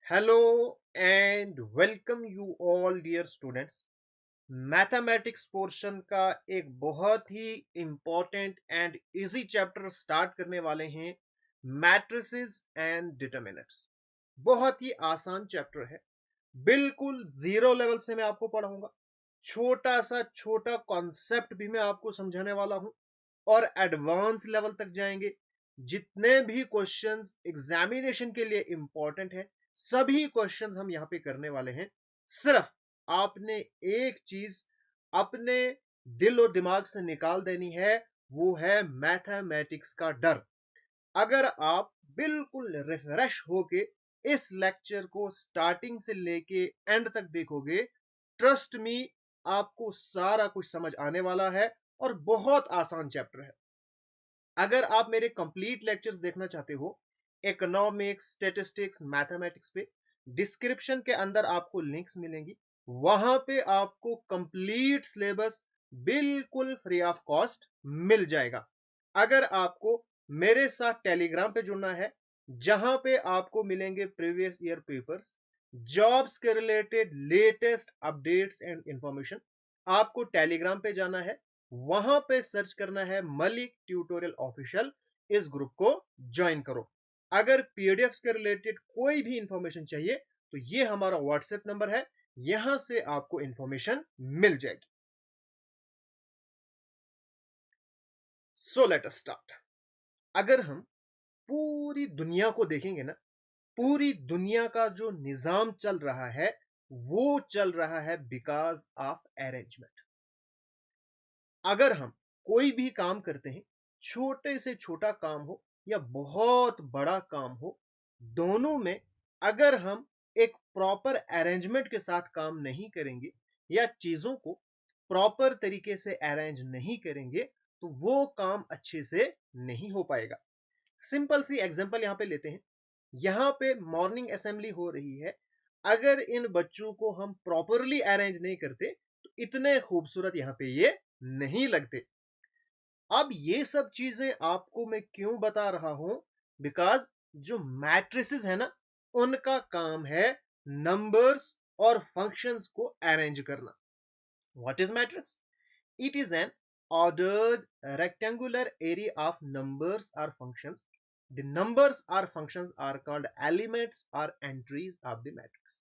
Hello and welcome you all dear students. Mathematics portion का एक बहुत ही important and easy chapter start करने वाले हैं। मैट्रिसेस एंड डिटरमिनेंट्स बहुत ही आसान चैप्टर है। बिल्कुल जीरो लेवल से मैं आपको पढ़ाऊंगा। छोटा सा छोटा कॉन्सेप्ट भी मैं आपको समझाने वाला हूं और एडवांस लेवल तक जाएंगे। जितने भी क्वेश्चंस एग्जामिनेशन के लिए इंपॉर्टेंट है, सभी क्वेश्चंस हम यहाँ पे करने वाले हैं। सिर्फ आपने एक चीज अपने दिल और दिमाग से निकाल देनी है, वो है मैथमेटिक्स का डर। अगर आप बिल्कुल रिफ्रेश होके इस लेक्चर को स्टार्टिंग से लेके एंड तक देखोगे, ट्रस्ट मी, आपको सारा कुछ समझ आने वाला है और बहुत आसान चैप्टर है। अगर आप मेरे कंप्लीट लेक्चर्स देखना चाहते हो इकोनॉमिक्स, स्टैटिस्टिक्स, मैथमेटिक्स पे, डिस्क्रिप्शन के अंदर आपको लिंक्स मिलेंगी। वहां पे आपको कंप्लीट सिलेबस बिल्कुल फ्री ऑफ कॉस्ट मिल जाएगा। अगर आपको मेरे साथ टेलीग्राम पे जुड़ना है, जहां पे आपको मिलेंगे प्रीवियस ईयर पेपर्स, जॉब्स के related latest updates and information, आपको टेलीग्राम पे जाना है। वहां पे सर्च करना है मलिक ट्यूटोरियल ऑफिशियल। इस ग्रुप को ज्वाइन करो। अगर पीडीएफ के रिलेटेड कोई भी इंफॉर्मेशन चाहिए तो ये हमारा व्हाट्सएप नंबर है, यहां से आपको इंफॉर्मेशन मिल जाएगी। So let us start. अगर हम पूरी दुनिया को देखेंगे ना, पूरी दुनिया का जो निजाम चल रहा है, वो चल रहा है बिकॉज ऑफ अरेंजमेंट। अगर हम कोई भी काम करते हैं, छोटे से छोटा काम हो या बहुत बड़ा काम हो, दोनों में अगर हम एक प्रॉपर अरेंजमेंट के साथ काम नहीं करेंगे या चीजों को प्रॉपर तरीके से अरेंज नहीं करेंगे, तो वो काम अच्छे से नहीं हो पाएगा। सिंपल सी एग्जांपल यहां पे लेते हैं। यहां पे मॉर्निंग असेंबली हो रही है। अगर इन बच्चों को हम प्रॉपरली अरेंज नहीं करते तो इतने खूबसूरत यहां पे ये नहीं लगते। अब ये सब चीजें आपको मैं क्यों बता रहा हूं? बिकॉज जो मैट्रिसेस है ना, उनका काम है नंबर्स और फंक्शंस को अरेंज करना। What is matrix? It is an ordered rectangular area of numbers or functions. The numbers or functions are called elements or entries of the matrix.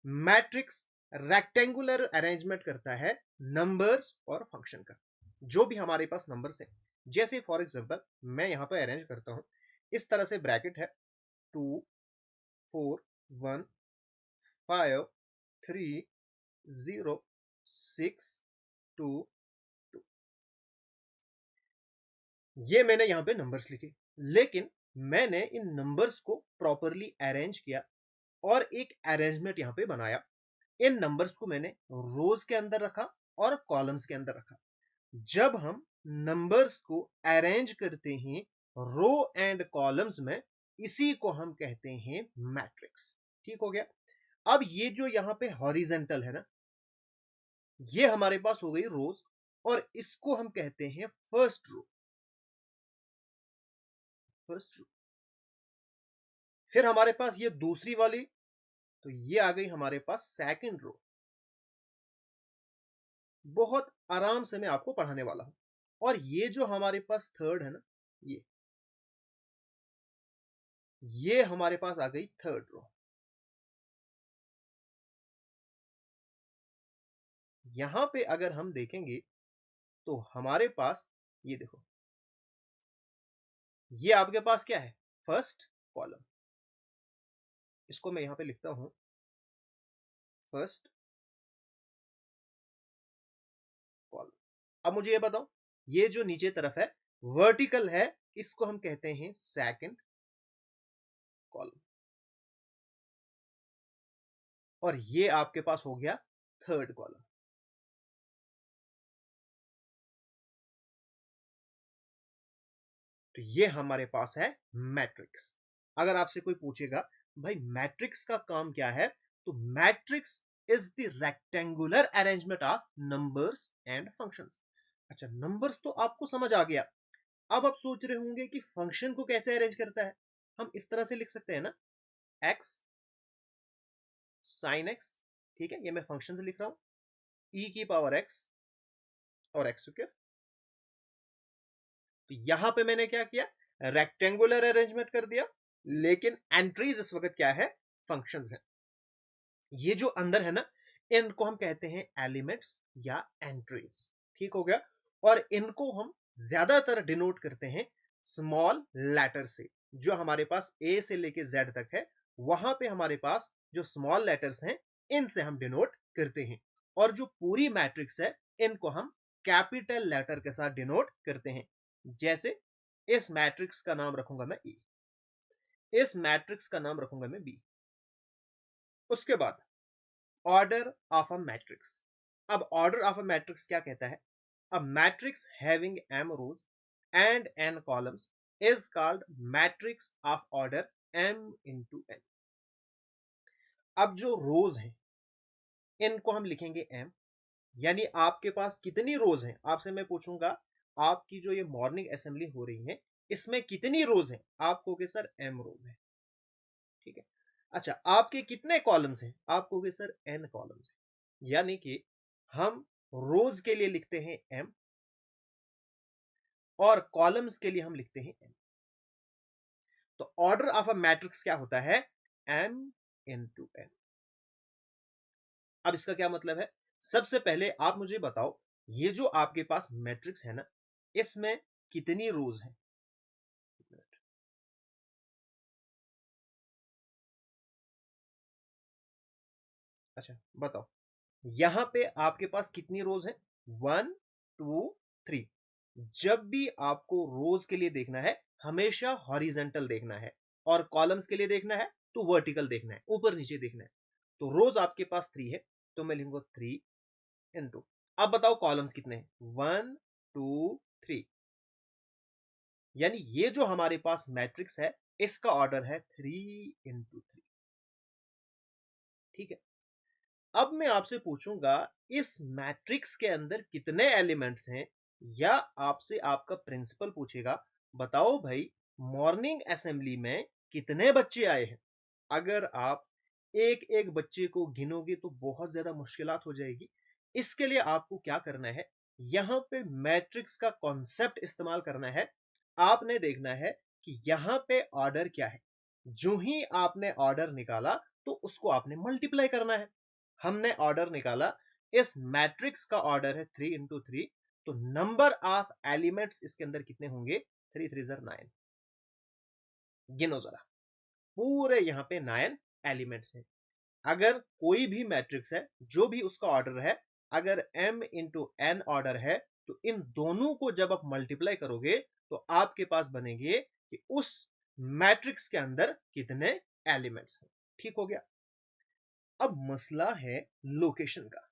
Matrix rectangular arrangement करता है numbers और function का। जो भी हमारे पास numbers हैं, जैसे for example मैं यहां पर अरेंज करता हूं, इस तरह से ब्रैकेट है 2 4 1 5 3 0 6 2 2। ये मैंने यहां पे नंबर्स लिखे, लेकिन मैंने इन नंबर्स को प्रॉपरली अरेंज किया और एक अरेंजमेंट यहां पे बनाया। इन नंबर्स को मैंने रोज के अंदर रखा और कॉलम्स के अंदर रखा। जब हम नंबर्स को अरेंज करते हैं रो एंड कॉलम्स में, इसी को हम कहते हैं मैट्रिक्स। ठीक हो गया। अब ये जो यहाँ पे हॉरिजेंटल है ना, ये हमारे पास हो गई रोज और इसको हम कहते हैं फर्स्ट रो। First row. फिर हमारे पास ये दूसरी वाली, तो ये आ गई हमारे पास सेकंड रो। बहुत आराम से मैं आपको पढ़ाने वाला हूं। और ये जो हमारे पास थर्ड है ना, ये हमारे पास आ गई थर्ड रो। यहां पे अगर हम देखेंगे तो हमारे पास ये देखो, ये आपके पास क्या है? First column. इसको मैं यहां पे लिखता हूं फर्स्ट कॉलम। अब मुझे ये बताओ, ये जो नीचे तरफ है वर्टिकल है, इसको हम कहते हैं सेकंड कॉलम। और ये आपके पास हो गया थर्ड कॉलम। तो ये हमारे पास है मैट्रिक्स। अगर आपसे कोई पूछेगा भाई मैट्रिक्स का काम क्या है, तो matrix is the rectangular arrangement of numbers and functions. अच्छा, नंबर्स तो आपको समझ आ गया। अब आप सोच रहे होंगे कि फंक्शन को कैसे अरेंज करता है। हम इस तरह से लिख सकते हैं ना, एक्स साइन एक्स, ठीक है, ये मैं फंक्शन से लिख रहा हूं, ई की पावर एक्स और एक्स स्क्वायर। तो यहां पे मैंने क्या किया, रेक्टेंगुलर अरेंजमेंट कर दिया, लेकिन एंट्रीज इस वक्त क्या है, फंक्शंस है। ये जो अंदर है ना, इनको हम कहते हैं एलिमेंट्स या एंट्रीज, ठीक हो गया। और इनको हम ज्यादातर डिनोट करते हैं स्मॉल लेटर से। जो हमारे पास ए से लेके जेड तक है, वहां पे हमारे पास जो स्मॉल लेटर्स हैं, इनसे हम डिनोट करते हैं। और जो पूरी मैट्रिक्स है, इनको हम कैपिटल लेटर के साथ डिनोट करते हैं। जैसे इस मैट्रिक्स का नाम रखूंगा मैं ए, इस मैट्रिक्स का नाम रखूंगा मैं बी। उसके बाद ऑर्डर ऑफ अ मैट्रिक्स। अब ऑर्डर ऑफ अ मैट्रिक्स क्या कहता है, a matrix having m rows and n columns is called matrix of order m into n। अब जो रोज हैं, इनको हम लिखेंगे m, यानी आपके पास कितनी रोज हैं, आपसे मैं पूछूंगा आपकी जो ये मॉर्निंग असेंबली हो रही है, इसमें कितनी रोज हैं, आप कहोगे सर m रोज है, ठीक है। अच्छा, आपके कितने कॉलम्स हैं, आप कहोगे सर n कॉलम्स हैं। यानी कि हम रोज के लिए लिखते हैं m और कॉलम्स के लिए हम लिखते हैं n। तो ऑर्डर ऑफ अ मैट्रिक्स क्या होता है, m इंटू n। अब इसका क्या मतलब है, सबसे पहले आप मुझे बताओ, ये जो आपके पास मैट्रिक्स है ना, इसमें कितनी रोज हैं। अच्छा बताओ, यहां पे आपके पास कितनी रोज है, 1 2 3। जब भी आपको रोज के लिए देखना है, हमेशा हॉरिजेंटल देखना है, और कॉलम्स के लिए देखना है तो वर्टिकल देखना है, ऊपर नीचे देखना है। तो रोज आपके पास 3 है, तो मैं लिखूंगा 3 इंटू, अब बताओ कॉलम्स कितने हैं, 1 2 3। यानी ये जो हमारे पास मैट्रिक्स है, इसका ऑर्डर है 3 इंटू 3, ठीक है। अब मैं आपसे पूछूंगा इस मैट्रिक्स के अंदर कितने एलिमेंट्स हैं, या आपसे आपका प्रिंसिपल पूछेगा बताओ भाई मॉर्निंग असेंबली में कितने बच्चे आए हैं। अगर आप एक एक बच्चे को गिनोगे तो बहुत ज्यादा मुश्किलात हो जाएगी। इसके लिए आपको क्या करना है, यहां पे मैट्रिक्स का कॉन्सेप्ट इस्तेमाल करना है। आपने देखना है कि यहां पे ऑर्डर क्या है, जो ही आपने ऑर्डर निकाला तो उसको आपने मल्टीप्लाई करना है। हमने ऑर्डर निकाला, इस मैट्रिक्स का ऑर्डर है 3 इंटू 3, तो नंबर ऑफ एलिमेंट्स इसके अंदर कितने होंगे, 3 3 9। गिनो जरा, पूरे यहां पे 9 एलिमेंट्स हैं। अगर कोई भी मैट्रिक्स है, जो भी उसका ऑर्डर है, अगर m इंटू n ऑर्डर है, तो इन दोनों को जब आप मल्टीप्लाई करोगे तो आपके पास बनेंगे कि उस मैट्रिक्स के अंदर कितने एलिमेंट्स हैं। ठीक हो गया। अब मसला है लोकेशन का।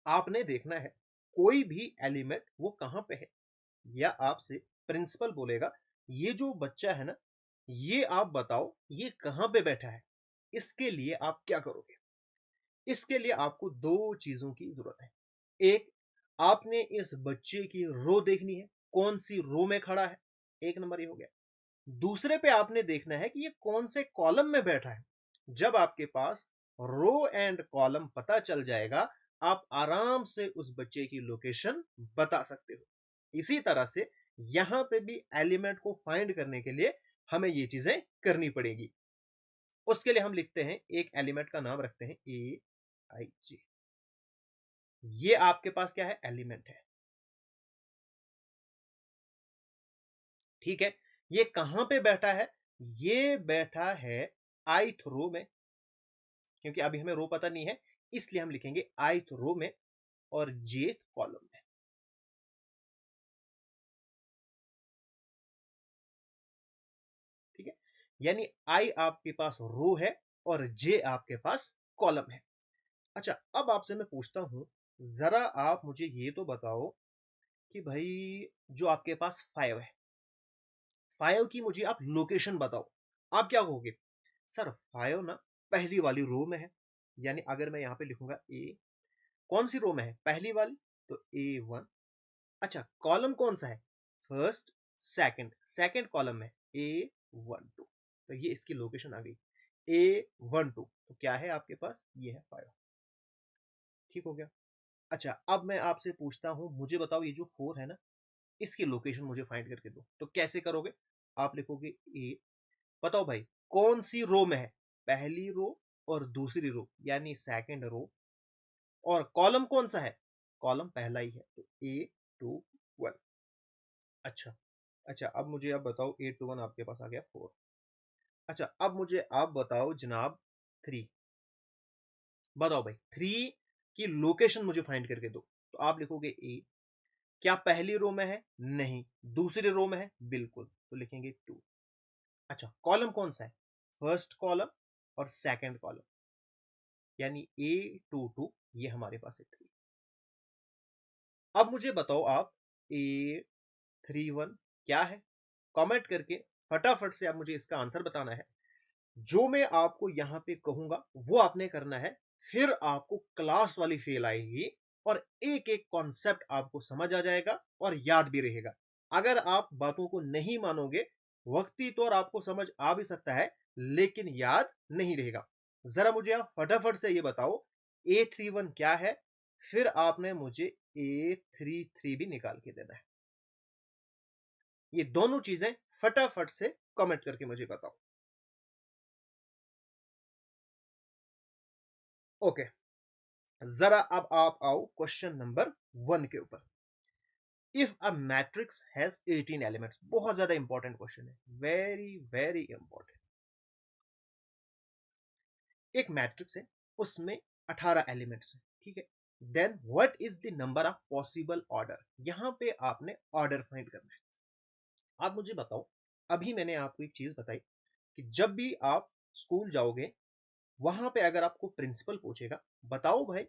आपने देखना है कोई भी एलिमेंट वो कहां पे है, या आपसे प्रिंसिपल बोलेगा ये जो बच्चा है ना, ये आप बताओ ये कहां पे बैठा है। इसके लिए आप क्या करोगे, इसके लिए आपको दो चीजों की जरूरत है। एक, आपने इस बच्चे की रो देखनी है, कौन सी रो में खड़ा है, एक नंबर ये हो गया। दूसरे पे आपने देखना है कि ये कौन से कॉलम में बैठा है। जब आपके पास रो एंड कॉलम पता चल जाएगा, आप आराम से उस बच्चे की लोकेशन बता सकते हो। इसी तरह से यहां पे भी एलिमेंट को फाइंड करने के लिए हमें ये चीजें करनी पड़ेगी। उसके लिए हम लिखते हैं, एक एलिमेंट का नाम रखते हैं Aij। ये आपके पास क्या है, एलिमेंट है, ठीक है। ये कहां पे बैठा है, ये बैठा है आइथ रो में, क्योंकि अभी हमें रो पता नहीं है, इसलिए हम लिखेंगे आइथ रो में और जेथ कॉलम में, ठीक है। यानी आई आपके पास रो है और जे आपके पास कॉलम है। अच्छा, अब आपसे मैं पूछता हूं, जरा आप मुझे ये तो बताओ कि भाई जो आपके पास 5 है, 5 की मुझे आप लोकेशन बताओ। आप क्या कहोगे, सर 5 ना पहली वाली रो में है, यानी अगर मैं यहां पे लिखूंगा ए, कौन सी रो में है, पहली वाली, तो A1। अच्छा, कॉलम कौन सा है, फर्स्ट सेकंड, सेकंड कॉलम में A12। तो ये इसकी लोकेशन आ गई। A12, तो क्या है आपके पास, ये है 5। ठीक हो गया। अच्छा, अब मैं आपसे पूछता हूं, मुझे बताओ ये जो 4 है ना, इसकी लोकेशन मुझे फाइंड करके दो। तो कैसे करोगे, आप लिखोगे ए, बताओ भाई कौन सी रो में है, पहली रो और दूसरी रो यानी सेकंड रो, और कॉलम कौन सा है, कॉलम पहला ही है, तो A21। अच्छा, अच्छा अब मुझे आप बताओ A21 आपके पास आ गया 4। अच्छा अब मुझे आप बताओ जनाब 3, बताओ भाई 3 की लोकेशन मुझे फाइंड करके दो। तो आप लिखोगे ए, क्या पहली रो में है, नहीं, दूसरी रो में है, बिल्कुल, तो लिखेंगे 2। अच्छा कॉलम कौन सा है, फर्स्ट कॉलम और सेकंड कॉलम, यानी A22, ये हमारे पास है 3। अब मुझे बताओ आप A31 क्या है, कमेंट करके फटाफट से आप मुझे इसका आंसर बताना है। जो मैं आपको यहां पे कहूंगा वो आपने करना है, फिर आपको क्लास वाली फेल आएगी और एक एक कॉन्सेप्ट आपको समझ आ जाएगा और याद भी रहेगा। अगर आप बातों को नहीं मानोगे, वक्ती तौर आपको समझ आ भी सकता है लेकिन याद नहीं रहेगा। जरा मुझे आप फटाफट से ये बताओ A31 क्या है, फिर आपने मुझे A33 भी निकाल के देना है। ये दोनों चीजें फटाफट से कमेंट करके मुझे बताओ। ओके, जरा अब आप आओ क्वेश्चन नंबर 1 के ऊपर। If a matrix has 18 elements, बहुत ज्यादा इंपॉर्टेंट क्वेश्चन है, वेरी वेरी इंपॉर्टेंट। एक मैट्रिक्स है, उसमें 18 एलिमेंट्स है, ठीक है। Then what is the number of possible order, यहां पे आपने ऑर्डर फाइंड करना है। आप मुझे बताओ, अभी मैंने आपको एक चीज बताई कि जब भी आप स्कूल जाओगे, वहां पे अगर आपको प्रिंसिपल पूछेगा, बताओ भाई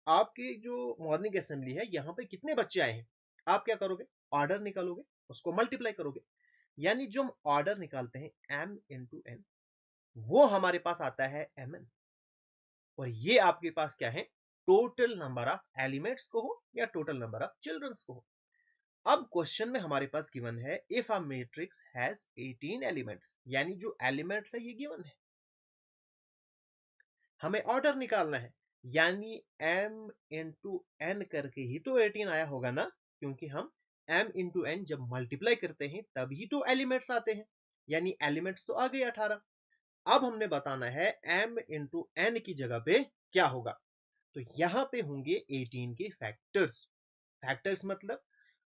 आपकी जो मॉर्निंग असेंबली है यहाँ पे कितने बच्चे आए हैं, आप क्या करोगे, ऑर्डर निकालोगे, उसको मल्टीप्लाई करोगे, यानी जो हम ऑर्डर निकालते हैं M × N, वो हमारे पास आता है Mn, और ये आपके पास क्या है, टोटल नंबर ऑफ एलिमेंट्स को हो या टोटल नंबर ऑफ चिल्ड्रंस को हो। अब क्वेश्चन में हमारे पास गिवन है if a matrix has 18 elements, यानी जो एलिमेंट्स है ये गिवन है, हमें ऑर्डर निकालना है, यानी M × N करके ही तो 18 आया होगा ना, क्योंकि हम M × N जब मल्टीप्लाई करते हैं तभी तो एलिमेंट्स आते हैं, यानी एलिमेंट्स तो आ गए 18। अब हमने बताना है M × N की जगह पे क्या होगा, तो यहां पे होंगे 18 के फैक्टर्स। फैक्टर्स मतलब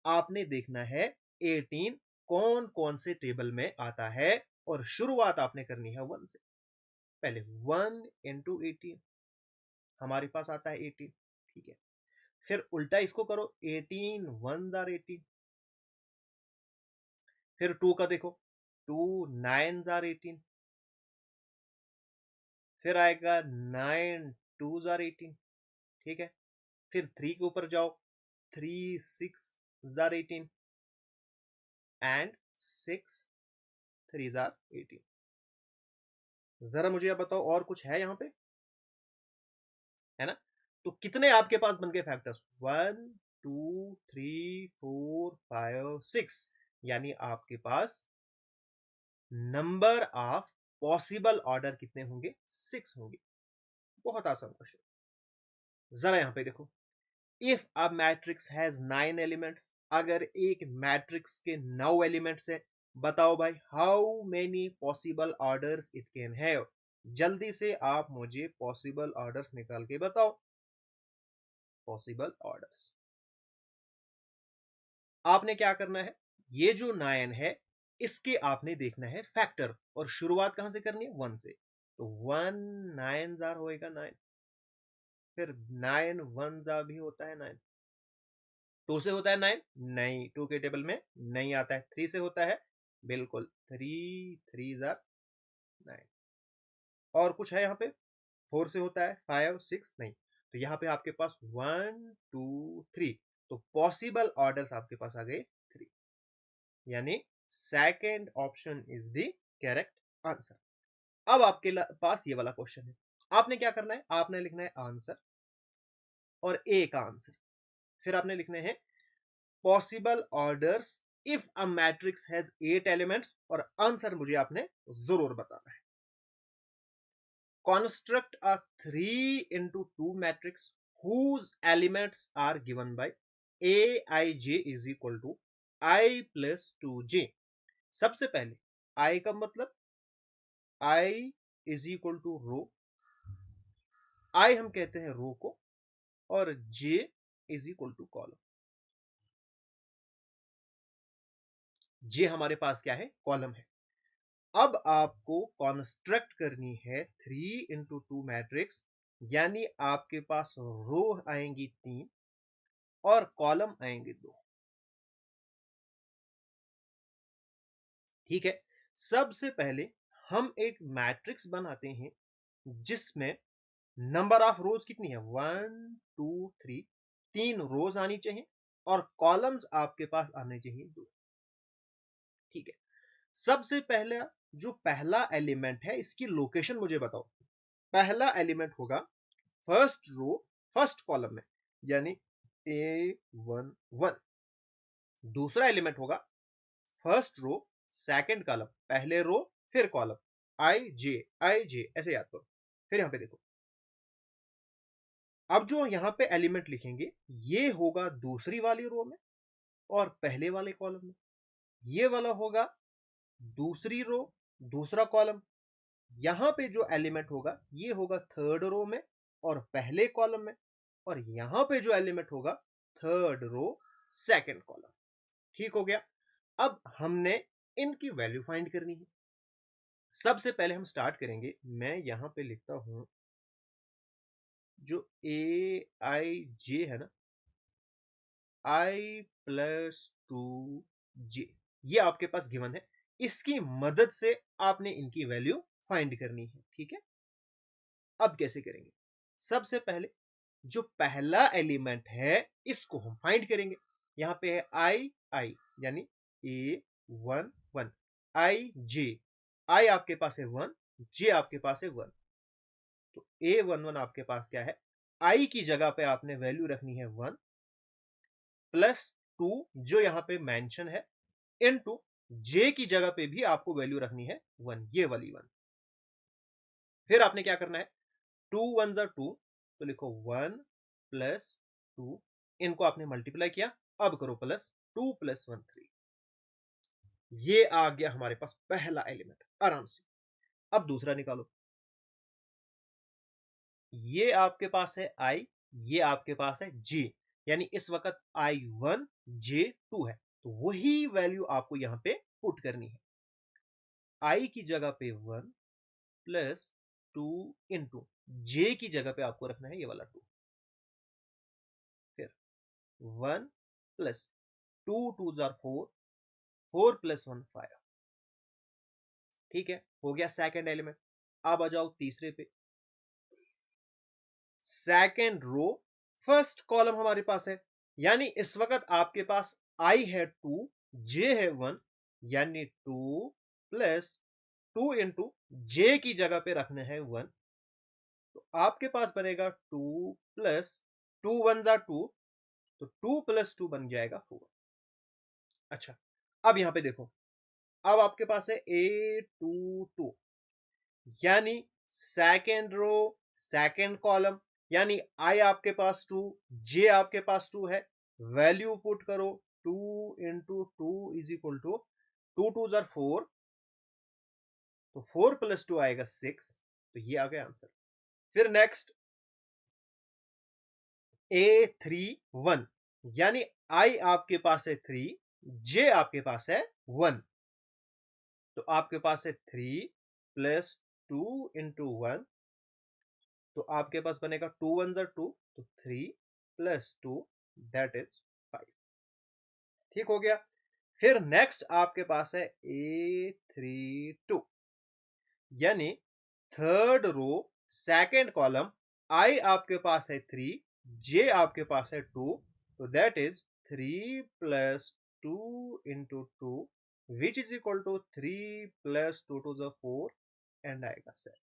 आपने देखना है 18 कौन कौन से टेबल में आता है, और शुरुआत आपने करनी है 1 से। पहले 1 × 18 हमारे पास आता है 18, ठीक है। फिर उल्टा इसको करो, 18 1 जार 18, फिर 2 का देखो, 2 9 जार 18, फिर आएगा 9 2 जार 18, ठीक है। फिर 3 के ऊपर जाओ, 3 6 जार 18 एंड 6 3 जार 18। जरा मुझे अब बताओ और कुछ है यहाँ पे, है ना। तो कितने आपके पास बन गए फैक्टर्स, 1 2 3 4 5 6, यानी आपके पास नंबर ऑफ पॉसिबल ऑर्डर कितने होंगे, 6 होंगे। बहुत आसान क्वेश्चन। जरा यहां पे देखो, if a matrix has 9 elements, अगर एक मैट्रिक्स के 9 एलिमेंट्स है, बताओ भाई how many possible orders it can have. जल्दी से आप मुझे पॉसिबल ऑर्डर्स निकाल के बताओ। पॉसिबल ऑर्डर्स आपने क्या करना है, ये जो 9 है इसके आपने देखना है फैक्टर, और शुरुआत कहां से करनी है, 1 से। तो 1 9 जार होएगा 9, फिर 9 1 जा भी होता है 9, 2 से होता है 9, नहीं 2 के टेबल में नहीं आता है। 3 से होता है, बिल्कुल 3 3 जा 9, और कुछ है यहाँ पे, 4 से होता है 5 6, नहीं, तो यहाँ पे आपके पास 1 2 3, तो पॉसिबल ऑर्डर्स आपके पास आ गए 3, यानी second option is the correct answer. अब आपके पास ये वाला क्वेश्चन है, आपने क्या करना है, आपने लिखना है आंसर और ए का आंसर, फिर आपने लिखने हैं possible orders if a matrix has 8 elements, और आंसर मुझे आपने जरूर बताना है। construct a 3 into 2 matrix whose elements are given by aij is equal to I plus 2j। सबसे पहले I का मतलब I is equal to row, I हम कहते हैं रो को, और J is equal to column. J हमारे पास क्या है? कॉलम है। अब आपको कॉन्स्ट्रक्ट करनी है 3 into 2 मैट्रिक्स, यानी आपके पास रो आएंगी 3 और कॉलम आएंगे 2। ठीक है, सबसे पहले हम एक मैट्रिक्स बनाते हैं जिसमें नंबर ऑफ रोज कितनी है? 1 2 3, 3 रोज आनी चाहिए और कॉलम्स आपके पास आने चाहिए 2। ठीक है, सबसे पहले जो पहला एलिमेंट है इसकी लोकेशन मुझे बताओ। पहला एलिमेंट होगा फर्स्ट रो फर्स्ट कॉलम में, यानी A11। दूसरा एलिमेंट होगा फर्स्ट रो सेकंड कॉलम, पहले रो फिर कॉलम, आई जे ऐसे याद करो। फिर यहां पे देखो, अब जो यहां पे एलिमेंट लिखेंगे ये होगा दूसरी वाली रो में और पहले वाले कॉलम में। ये वाला होगा दूसरी रो दूसरा कॉलम। यहां पे जो एलिमेंट होगा ये होगा थर्ड रो में और पहले कॉलम में, और यहां पे जो एलिमेंट होगा थर्ड रो सेकंड कॉलम। ठीक हो गया। अब हमने इनकी वैल्यू फाइंड करनी है। सबसे पहले हम स्टार्ट करेंगे, मैं यहां पे लिखता हूं जो ए आई जे है ना, I प्लस 2j, ये आपके पास गिवन है। इसकी मदद से आपने इनकी वैल्यू फाइंड करनी है। ठीक है, अब कैसे करेंगे? सबसे पहले जो पहला एलिमेंट है इसको हम फाइंड करेंगे। यहां पे है आई यानी A11, आई जे, आई आपके पास है 1, जे आपके पास है 1। तो A11 आपके पास क्या है? आई की जगह पे आपने वैल्यू रखनी है 1 प्लस 2 जो यहां पे मेंशन है, इनटू जे की जगह पे भी आपको वैल्यू रखनी है 1, ये वाली 1। फिर आपने क्या करना है? 2 1 जा 2, तो लिखो 1 प्लस 2, इनको आपने मल्टीप्लाई किया, अब करो प्लस 2 प्लस 1 3। ये आ गया हमारे पास पहला एलिमेंट आराम से। अब दूसरा निकालो। ये आपके पास है आई, ये आपके पास है जे, यानी इस वक्त I1 J2 है, तो वही वैल्यू आपको यहां पे पुट करनी है। आई की जगह पे 1 प्लस 2 इंटू जे की जगह पे आपको रखना है ये वाला 2, फिर 1 प्लस 2 2 जार 4, 4 प्लस 1 5। ठीक है, हो गया सेकंड एलिमेंट। अब आ जाओ तीसरे पे। सेकंड रो फर्स्ट कॉलम हमारे पास है, यानी इस वक्त आपके पास आई है 2, जे है 1, यानी 2 प्लस 2 इंटू जे की जगह पे रखने हैं 1, तो आपके पास बनेगा 2 प्लस 2 1 जा 2, तो 2 प्लस 2 बन जाएगा 4। अच्छा, अब यहां पे देखो, अब आपके पास है A22, यानी सेकेंड रो सेकेंड कॉलम, यानी आई आपके पास 2, जे आपके पास 2 है, वैल्यू पुट करो 2 इंटू 2 इज इक्वल टू 2 2 जार 4, तो 4 प्लस 2 आएगा 6, तो ये आ गया आंसर। फिर नेक्स्ट A31, यानी आई आपके पास है 3, जे आपके पास है 1, तो आपके पास है 3 प्लस 2 इंटू 1, तो आपके पास बनेगा 2 1 जार 2, तो 3 प्लस 2 दैट इज 5। ठीक हो गया। फिर नेक्स्ट आपके पास है A32, यानी थर्ड रो सेकेंड कॉलम, आई आपके पास है 3, जे आपके पास है 2, तो that is 3 plus 2 into 2 which is equal to 3 plus 2 to the 4 and आएगा 7।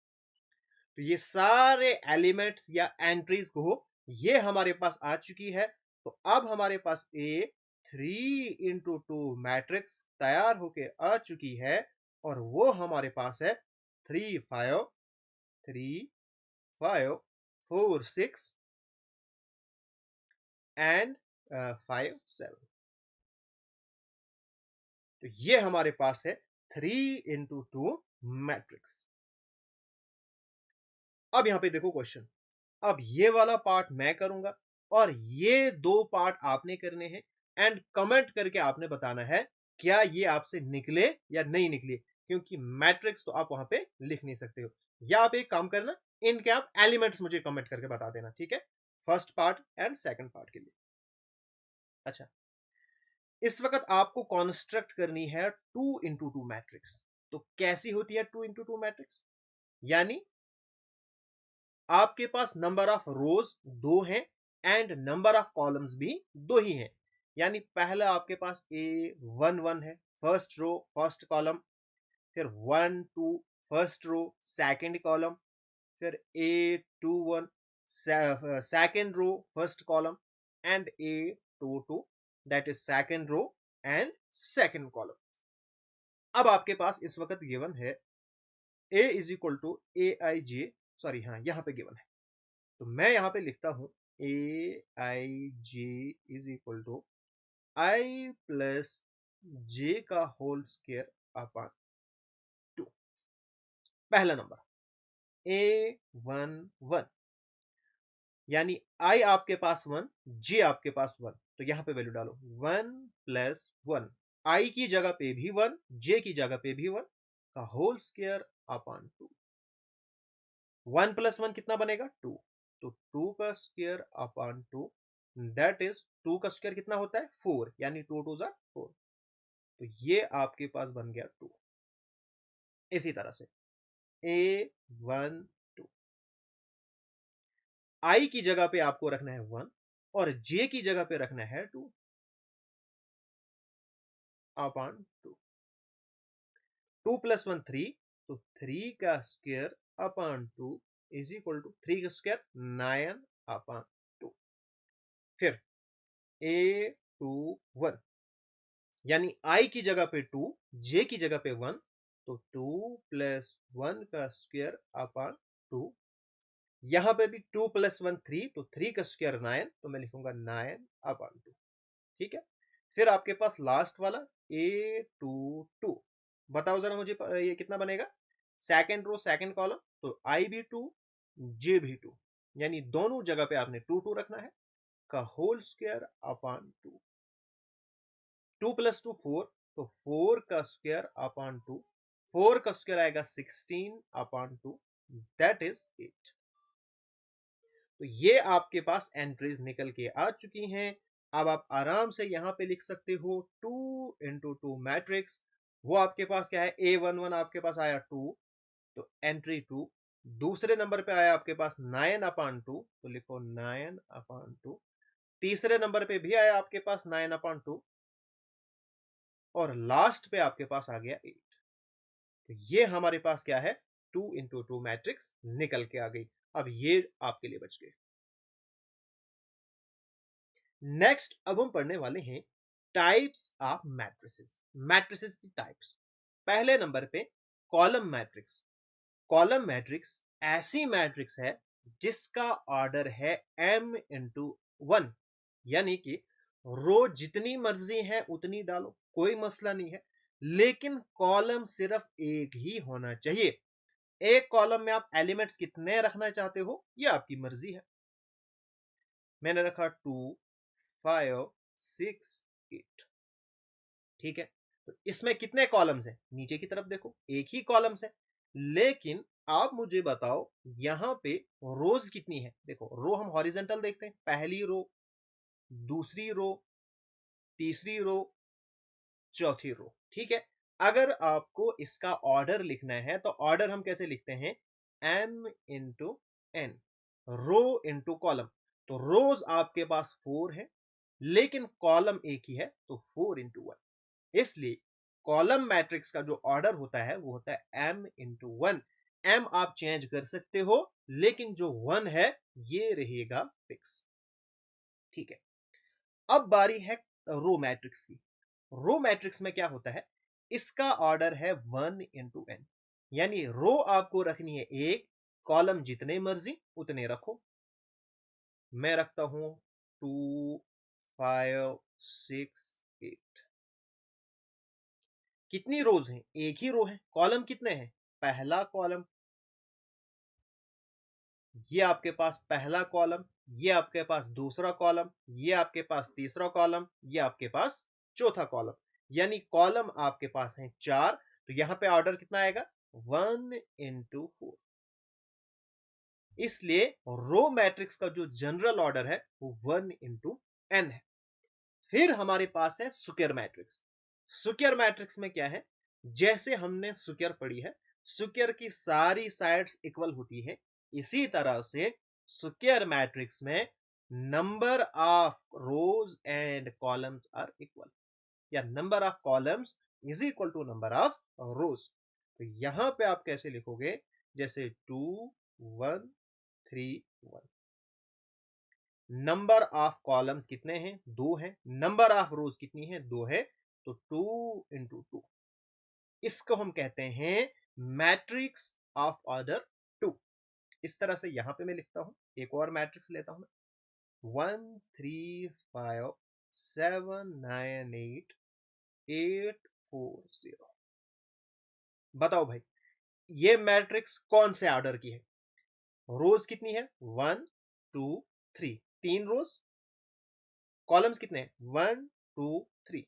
तो ये सारे एलिमेंट्स या एंट्रीज को ये हमारे पास आ चुकी है। तो अब हमारे पास A3 into 2 मैट्रिक्स तैयार होके आ चुकी है, और वो हमारे पास है 3 5 3, 5, 4, 6 एंड 5, 7। तो ये हमारे पास है 3x2 मैट्रिक्स। अब यहां पे देखो क्वेश्चन, अब ये वाला पार्ट मैं करूंगा और ये दो पार्ट आपने करने हैं एंड कमेंट करके आपने बताना है क्या ये आपसे निकले या नहीं निकले, क्योंकि मैट्रिक्स तो आप वहां पे लिख नहीं सकते हो। या आप एक काम करना, इनके आप एलिमेंट्स मुझे कमेंट करके बता देना, ठीक है, first part and second part के लिए। अच्छा, इस वक्त आपको कॉन्स्ट्रक्ट करनी है 2x2 मैट्रिक्स। तो कैसी होती है 2x2 मैट्रिक्स? यानी आपके पास नंबर ऑफ रोज दो हैं एंड नंबर ऑफ कॉलम्स भी दो ही हैं। यानी पहला आपके पास A11 है, फर्स्ट रो फर्स्ट कॉलम, फिर 1 2 फर्स्ट रो सेकंड कॉलम, फिर A21 second row first column and A22 that is second row and second column. अब आपके पास इस वक्त गिवन है A is equal to AIJ, sorry हाँ यहाँ पे गिवन है, तो मैं यहां पे लिखता हूं AIJ is equal to I plus J का होल स्क्वायर अपॉन 2। पहला नंबर A11 यानी I आपके पास 1, J आपके पास 1, तो यहां पे वैल्यू डालो 1+1, I की जगह पे भी 1, J की जगह पे भी 1 का होल स्क्वायर अपॉन 2। 1+1 कितना बनेगा 2, तो 2 का स्क्वायर अपॉन 2 दैट इज 2 का स्क्वायर कितना होता है 4, यानी 2 2 4, तो ये आपके पास बन गया 2। इसी तरह से A12 I की जगह पे आपको रखना है 1 और J की जगह पे रखना है 2 अपॉन 2। 2+1 3, तो 3 का square upon 2 is equal to 3 का स्क्वायर 9 अपॉन 2। फिर A21 यानी I की जगह पे 2, J की जगह पे 1, तो 2+1 का स्क्वायर अपॉन 2। यहां पे भी 2+1 3, तो 3 का स्क्वायर 9, तो मैं लिखूंगा 9 अपॉन 2। ठीक है, फिर आपके पास लास्ट वाला A22, बताओ जरा मुझे ये कितना बनेगा, सेकंड रो सेकंड कॉलम, तो I भी 2, J भी 2, यानी दोनों जगह पे आपने 2 2 रखना है का होल स्क्वायर अपॉन 2। 2+2 4, तो 4 का स्क्वायर अपॉन 2, 4 का स्क्वायर आएगा 16 अपॉन 2 दैट इज 8। तो ये आपके पास एंट्रीज निकल के आ चुकी हैं। अब आप आराम से यहां पे लिख सकते हो 2x2 मैट्रिक्स। वो आपके पास क्या है, A11 आपके पास आया 2, तो एंट्री 2। दूसरे नंबर पे आया आपके पास 9/2, तो लिखो 9/2। तीसरे नंबर पे भी आया आपके पास 9/2 और लास्ट पे आपके पास आ गया 8। तो ये हमारे पास क्या है, 2x2 मैट्रिक्स निकल के आ गई। अब ये आपके लिए बच गए। नेक्स्ट अब हम पढ़ने वाले हैं टाइप्स ऑफ मैट्रिसेस। मैट्रिसेस की टाइप्स, पहले नंबर पे कॉलम मैट्रिक्स। कॉलम मैट्रिक्स ऐसी मैट्रिक्स है जिसका ऑर्डर है m×1, यानी कि रो जितनी मर्जी है उतनी डालो, कोई मसला नहीं है, लेकिन कॉलम सिर्फ एक ही होना चाहिए। एक कॉलम में आप एलिमेंट्स कितने रखना चाहते हो ये आपकी मर्जी है। मैंने रखा 2, 5, 6, 8। ठीक है, तो इसमें कितने कॉलम्स हैं, नीचे की तरफ देखो एक ही कॉलम्स है, लेकिन आप मुझे बताओ यहां पे रोज कितनी है। देखो रो हम हॉरिजेंटल देखते हैं, पहली रो, दूसरी रो, तीसरी रो, चौथी रो। ठीक है, अगर आपको इसका ऑर्डर लिखना है तो ऑर्डर हम कैसे लिखते हैं, m×n, रो इंटू कॉलम। तो रोज आपके पास 4 है लेकिन कॉलम एक ही है, तो 4×1। इसलिए कॉलम मैट्रिक्स का जो ऑर्डर होता है वो होता है m×1। m आप चेंज कर सकते हो लेकिन जो 1 है ये रहेगा फिक्स। ठीक है, अब बारी है रो मैट्रिक्स की। रो मैट्रिक्स में क्या होता है, इसका ऑर्डर है 1×n, यानी रो आपको रखनी है एक कॉलम जितने मर्जी उतने रखो। मैं रखता हूं 2, 5, 6, 8। कितनी रोज हैं? एक ही रो है। कॉलम कितने हैं? पहला कॉलम, ये आपके पास पहला कॉलम, ये आपके पास दूसरा कॉलम, ये आपके पास तीसरा कॉलम, ये आपके पास चौथा कॉलम। यानी कॉलम आपके पास है 4। तो यहां पे ऑर्डर कितना आएगा? 1 into 4। इसलिए रो मैट्रिक्स का जो जनरल ऑर्डर है वो 1 into n है। फिर हमारे पास है स्क्वायर मैट्रिक्स। स्क्वायर मैट्रिक्स में क्या है? जैसे हमने स्क्वायर पढ़ी है, स्क्वायर की सारी साइड्स इक्वल होती है, इसी तरह से स्क्वायर मैट्रिक्स में number of rows and columns are equal, या number of columns is equal to number of rows. तो यहां पे आप कैसे लिखोगे? जैसे 2, 1, 3, 1। नंबर ऑफ कॉलम्स कितने हैं? 2 हैं। नंबर ऑफ रोज कितनी है? 2 है। तो 2 into 2, इसको हम कहते हैं मैट्रिक्स ऑफ ऑर्डर 2। इस तरह से यहां पे मैं लिखता हूं, एक और मैट्रिक्स लेता हूं, 1, 3, 5, 7, 9, 8, 8, 4, 0। बताओ भाई, ये मैट्रिक्स कौन से ऑर्डर की है? रोज कितनी है? 1, 2, 3, 3 रोज। कॉलम्स कितने हैं? 1, 2, 3।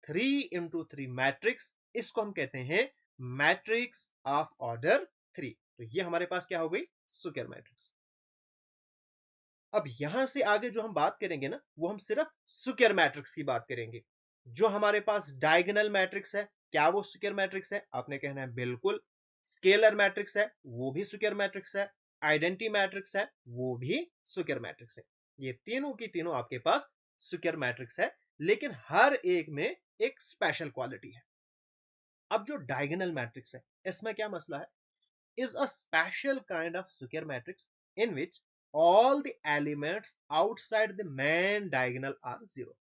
3 into 3 मैट्रिक्स, इसको हम कहते हैं मैट्रिक्स ऑफ ऑर्डर 3। तो ये हमारे पास क्या हो गई? Square matrix. अब यहां से आगे जो हम बात करेंगे ना, वो हम सिर्फ स्क्वायर मैट्रिक्स की बात करेंगे। जो हमारे पास डायगोनल मैट्रिक्स है, क्या वो स्क्वायर मैट्रिक्स है? आपने कहना है बिल्कुल। स्केलर मैट्रिक्स है, वो भी स्क्वायर मैट्रिक्स है। आइडेंटिटी मैट्रिक्स है, वो भी स्क्वायर मैट्रिक्स है। ये तीनों की तीनों आपके पास स्क्वायर मैट्रिक्स है, लेकिन हर एक में एक स्पेशल क्वालिटी है। अब जो डायगोनल मैट्रिक्स है, इसमें क्या मसला है? is a special kind of square matrix in which all the elements outside the main diagonal are zero।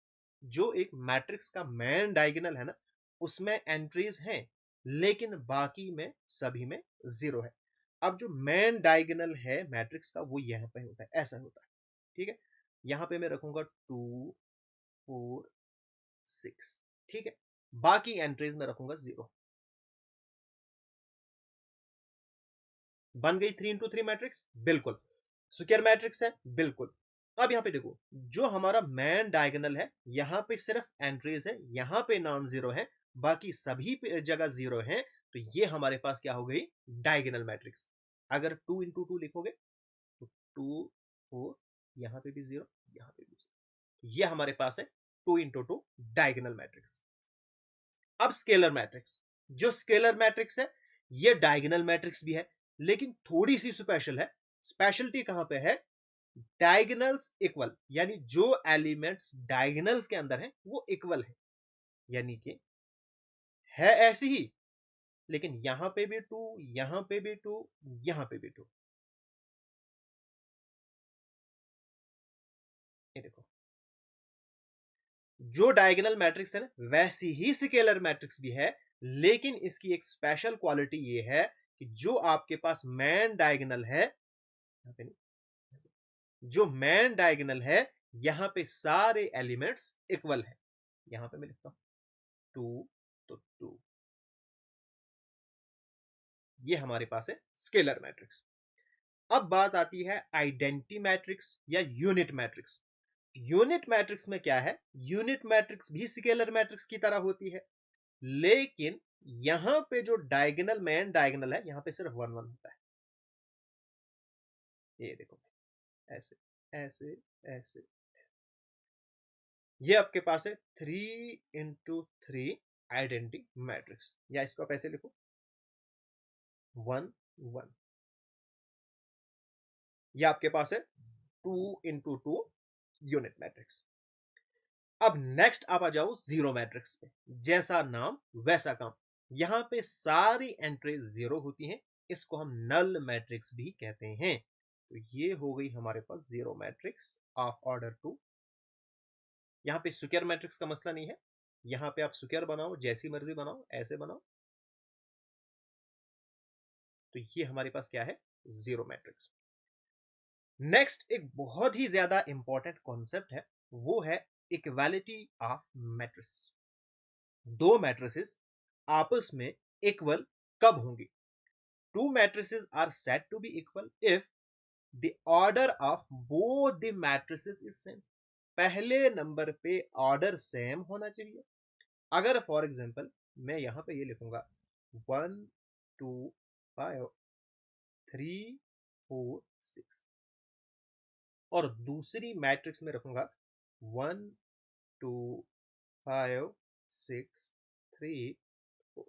जो एक मैट्रिक्स का मेन डायगोनल है ना, उसमें एंट्रीज हैं, लेकिन बाकी में सभी में जीरो है। अब जो मेन डायगोनल है मैट्रिक्स का, वो यहां पे होता है, ऐसा होता है। ठीक है, यहां पे मैं रखूंगा 2, 4, 6। ठीक है, बाकी एंट्रीज में रखूंगा 0। बन गई 3 into 3 मैट्रिक्स? बिल्कुल। स्क्वायर मैट्रिक्स है? बिल्कुल। अब यहां पे देखो, जो हमारा मेन डायगोनल है, यहां पे सिर्फ एंट्रीज है, यहां पे नॉन जीरो है, बाकी सभी जगह जीरो है। तो ये हमारे पास क्या हो गई? Diagonal matrix. अगर 2 into 2 लिखोगे तो 2, 4, यहां पे भी जीरो, यहां पे भी जीरो। ये हमारे पास है 2 into 2 डायगोनल मैट्रिक्स। अब स्केलर मैट्रिक्स। जो स्केलर मैट्रिक्स है, ये डायगोनल मैट्रिक्स भी है, लेकिन थोड़ी सी स्पेशल है। स्पेशलिटी कहां पे है? डायगोनल्स इक्वल, यानी जो एलिमेंट्स डायगोनल्स के अंदर है वो इक्वल है। यानी कि है ऐसी ही, लेकिन यहां पे भी 2, यहां पे भी 2, यहां पे भी 2। ये देखो, जो डायगोनल मैट्रिक्स है ना, वैसी ही स्केलर मैट्रिक्स भी है, लेकिन इसकी एक स्पेशल क्वालिटी ये है कि जो आपके पास मैन डायगोनल है, यहाँ पे नहीं, जो मैन डायगोनल है, यहां पे सारे एलिमेंट्स इक्वल है। यहां पे मैं लिखता हूं 2, तो 2। ये हमारे पास है स्केलर मैट्रिक्स। अब बात आती है आइडेंटिटी मैट्रिक्स या यूनिट मैट्रिक्स। यूनिट मैट्रिक्स में क्या है? यूनिट मैट्रिक्स भी स्केलर मैट्रिक्स की तरह होती है, लेकिन यहां पे जो डायगोनल मैन डायगोनल है, यहां पे सिर्फ 1 1 होता है। ये देखो, ऐसे ऐसे ऐसे। ये आपके पास है 3 into 3 आइडेंटिटी मैट्रिक्स, या इसको आप ऐसे लिखो 1 1। ये आपके पास है 2 into 2 यूनिट मैट्रिक्स। अब नेक्स्ट आप आ जाओ जीरो मैट्रिक्स पे। जैसा नाम वैसा काम, यहां पे सारी एंट्रीज जीरो होती हैं, इसको हम नल मैट्रिक्स भी कहते हैं। तो ये हो गई हमारे पास जीरो मैट्रिक्स ऑफ ऑर्डर 2। यहां पे स्क्वायर मैट्रिक्स का मसला नहीं है, यहां पे आप स्क्वायर बनाओ, जैसी मर्जी बनाओ, ऐसे बनाओ। तो ये हमारे पास क्या है? Zero matrix. नेक्स्ट एक बहुत ही ज्यादा इंपॉर्टेंट कॉन्सेप्ट है, वो है इक्वालिटी ऑफ मैट्रिसेस। दो मैट्रिसेस आपस में इक्वल कब होंगी? Two matrices are said to be equal if the order of both the matrices is same. पहले नंबर पे ऑर्डर सेम होना चाहिए। अगर फॉर एग्जांपल मैं यहां पे ये लिखूंगा 1 2 5 3 4 6 और दूसरी मैट्रिक्स में रखूंगा 1 2 5 6 3 4।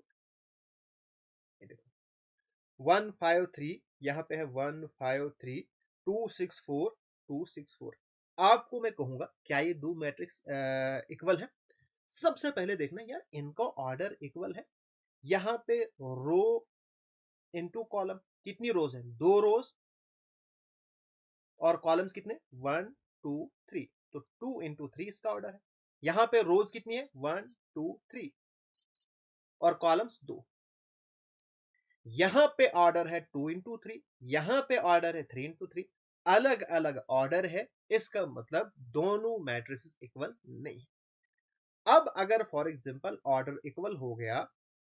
ये देखो 1 5 3, यहाँ पे है 1 5 3 2 6 4 2 6 4। आपको मैं कहूंगा क्या ये दो मैट्रिक्स इक्वल है? सबसे पहले देखना यार इनका ऑर्डर इक्वल है। यहाँ पे रो इनटू कॉलम, कितनी रोज है? दो रोज, और कॉलम्स कितने? 1 2 3, तो 2 × 3 इसका ऑर्डर है। यहाँ पे रोज कितनी है? 1 2 3, और कॉलम्स दो। यहाँ पे ऑर्डर है 2 × 3, यहाँ पे ऑर्डर है 3 × 3। अलग अलग ऑर्डर है, इसका मतलब दोनों मैट्रिसेस इक्वल नहीं। अब अगर फॉर एग्जांपल ऑर्डर इक्वल हो गया,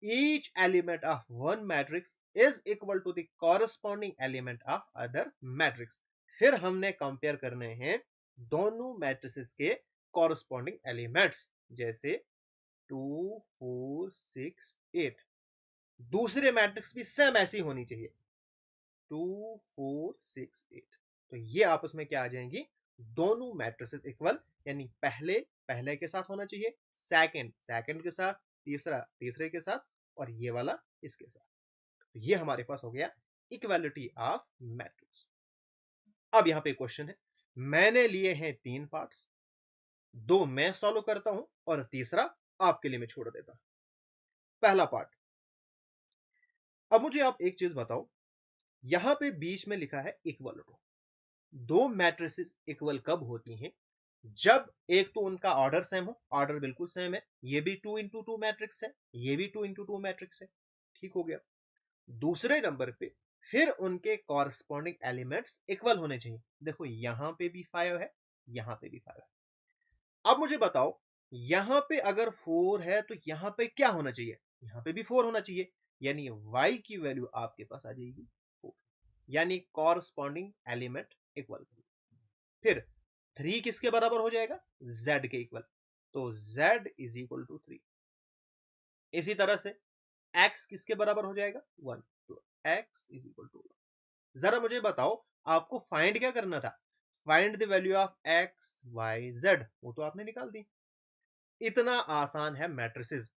each element of one matrix is equal to the corresponding element of other matrix. फिर हमने कंपेयर करने हैं दोनों मैट्रिसेस के कॉरस्पॉन्डिंग एलिमेंट्स, जैसे 2 4 6 8। दूसरे मैट्रिक्स भी सेम ऐसी होनी चाहिए, 2 4 6 8। तो ये आपस में क्या आ जाएंगी? दोनों मैट्रिसेस इक्वल, यानी पहले पहले के साथ होना चाहिए, सेकंड सेकंड के साथ, तीसरा तीसरे के साथ, और ये वाला इसके साथ। तो ये हमारे पास हो गया इक्वालिटी ऑफ मैट्रिक्स। अब यहां पे क्वेश्चन है, मैंने लिए हैं 3 पार्ट्स, दो मैं सॉल्व करता हूं और तीसरा आपके लिए मैं छोड़ देता हूं। पहला पार्ट, अब मुझे आप एक चीज बताओ, यहां पे बीच में लिखा है इक्वल टू। दो मैट्रिसेस इक्वल कब होती हैं? जब एक तो उनका ऑर्डर सेम हो, ऑर्डर बिल्कुल सेम है, ये भी 2 × 2 मैट्रिक्स है, ये भी 2 × 2 मैट्रिक्स है, ठीक हो गया। दूसरे नंबर पे फिर उनके कॉरस्पॉन्डिंग एलिमेंट्स इक्वल होने चाहिए। देखो यहां पे भी 5 है, यहां पे भी 5 है। अब मुझे बताओ, यहां पे अगर 4 है तो यहां पे क्या होना चाहिए? यहां पे भी 4 होना चाहिए, यानी y की वैल्यू आपके पास आ जाएगी 4, यानी कॉरस्पॉन्डिंग एलिमेंट इक्वल। फिर 3 किसके बराबर हो जाएगा? z के इक्वल, तो z इज इक्वल टू 3। इसी तरह से x किसके बराबर हो जाएगा? 1, तो x इज इक्वल टू 1। जरा मुझे बताओ, आपको फाइंड क्या करना था? Find the value of x y z, वो तो आपने निकाल दी। इतना आसान है मैट्रिसेस।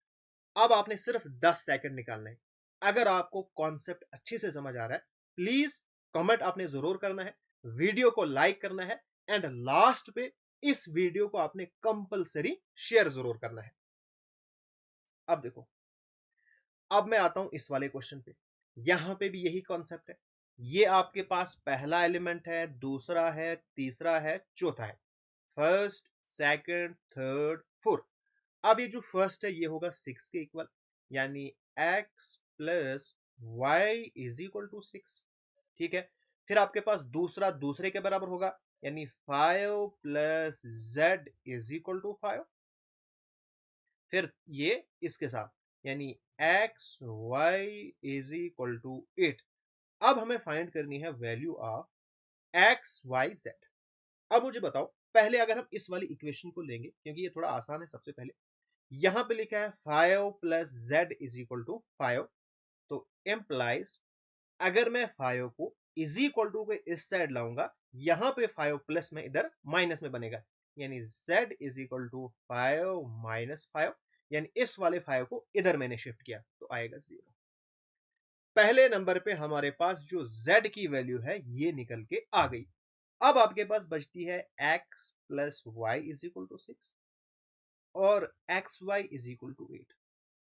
अब आपने सिर्फ 10 सेकंड निकालना है। अगर आपको कॉन्सेप्ट अच्छे से समझ आ रहा है, प्लीज कमेंट आपने जरूर करना है, वीडियो को लाइक करना है, एंड लास्ट पे इस वीडियो को आपने कंपलसरी शेयर जरूर करना है। अब देखो, अब मैं आता हूं इस वाले क्वेश्चन पे। यहां पे भी यही कॉन्सेप्ट है। ये आपके पास पहला एलिमेंट है, दूसरा है, तीसरा है, चौथा है, फर्स्ट सेकंड थर्ड फोर्थ। अब ये जो फर्स्ट है ये होगा 6 के इक्वल, यानी x plus Y is equal to 6, ठीक है। फिर आपके पास दूसरा दूसरे के बराबर होगा, यानी 5 plus Z is equal to 5। फिर ये इसके साथ, यानी X Y is equal to 8। अब हमें फाइंड करनी है value of X Y Z. अब मुझे बताओ, पहले अगर हम इस वाली इक्वेशन को लेंगे, क्योंकि ये थोड़ा आसान है, सबसे पहले यहां पे लिखा है 5 plus Z is equal to 5, तो एम्प्लाइज अगर मैं 5 को इज इक्वल टू के इस साइड लाऊंगा, यहां पे 5 प्लस में इधर माइनस में बनेगा, यानी z इज इक्वल टू 5 - 5, यानी इस वाले 5 को इधर मैंने शिफ्ट किया तो आएगा 0। पहले नंबर पे हमारे पास जो z की वैल्यू है ये निकल के आ गई। अब आपके पास बचती है x plus Y is equal to 6 और X Y is equal to 8।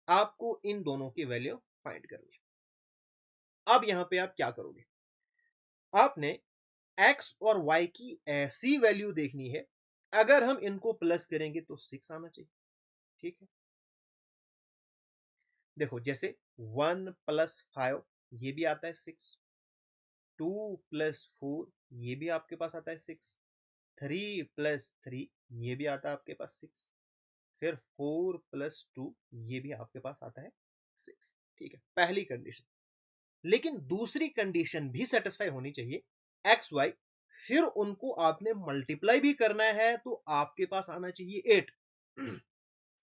आपको इन दोनों की वैल्यू फाइंड करनी है। अब यहां पे आप क्या करोगे? आपने x और y की ऐसी वैल्यू देखनी है, अगर हम इनको प्लस करेंगे तो 6 आना चाहिए, ठीक है। देखो जैसे 1 + 5 ये भी आता है 6, 2 प्लस 4 ये भी आपके पास आता है 6, 3 प्लस 3 ये भी आता है आपके पास 6, फिर 4 प्लस 2 ये भी आपके पास आता है 6। ठीक है, पहली कंडीशन। लेकिन दूसरी कंडीशन भी सेटिस्फाई होनी चाहिए, एक्स वाई, फिर उनको आपने मल्टीप्लाई भी करना है तो आपके पास आना चाहिए 8।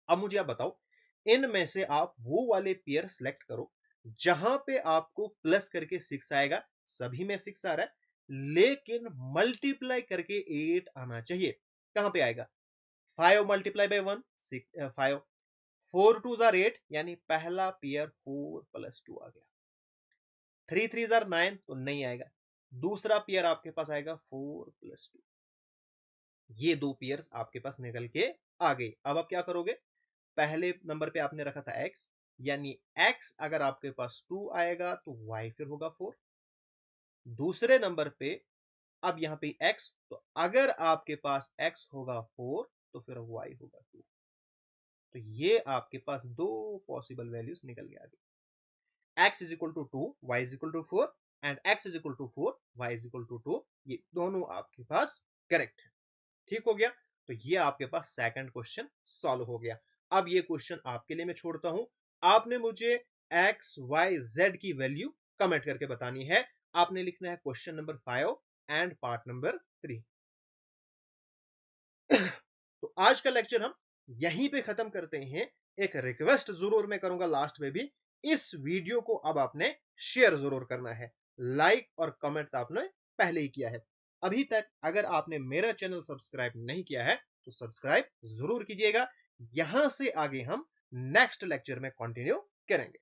अब मुझे आप बताओ, इनमें से आप वो वाले पेयर सेलेक्ट करो जहां पे आपको प्लस करके 6 आएगा, सभी में 6 आ रहा है, लेकिन मल्टीप्लाई करके 8 आना चाहिए। कहां पे आएगा? 5 मल्टीप्लाई बाय 1 5, 4 टू जार 8 यानी पहला पेयर 4 प्लस 2 आ गया। 3 3 जार 9 तो नहीं आएगा। दूसरा पेयर आपके पास आएगा 4 प्लस 2। ये दो पेयर्स आपके पास निकल के आ गई। अब आप क्या करोगे? पहले नंबर पे आपने रखा था x, यानी x अगर आपके पास 2 आएगा तो y फिर होगा 4। दूसरे नंबर पे अब यहां पे x, तो अगर आपके पास x होगा 4 तो फिर y होगा 2। तो ये आपके पास दो पॉसिबल वैल्यूज निकल के आ गई। x is equal to 2, y is equal to 4 and x is equal to 4, y is equal to 2। ये दोनों आपके पास करेक्ट है। ठीक हो गया। तो ये आपके पास सेकंड क्वेश्चन सॉल्व हो गया। अब ये क्वेश्चन आपके लिए मैं छोड़ता हूं, आपने मुझे एक्स वाई जेड की वैल्यू कमेंट करके बतानी है। आपने लिखना है question number 5 and part number 3। तो आज का लेक्चर हम यहीं पे खत्म करते हैं। एक रिक्वेस्ट जरूर मैं करूंगा लास्ट में भी, इस वीडियो को अब आपने शेयर जरूर करना है। लाइक और कमेंट तो आपने पहले ही किया है। अभी तक अगर आपने मेरा चैनल सब्सक्राइब नहीं किया है तो सब्सक्राइब जरूर कीजिएगा। यहां से आगे हम नेक्स्ट लेक्चर में कंटिन्यू करेंगे।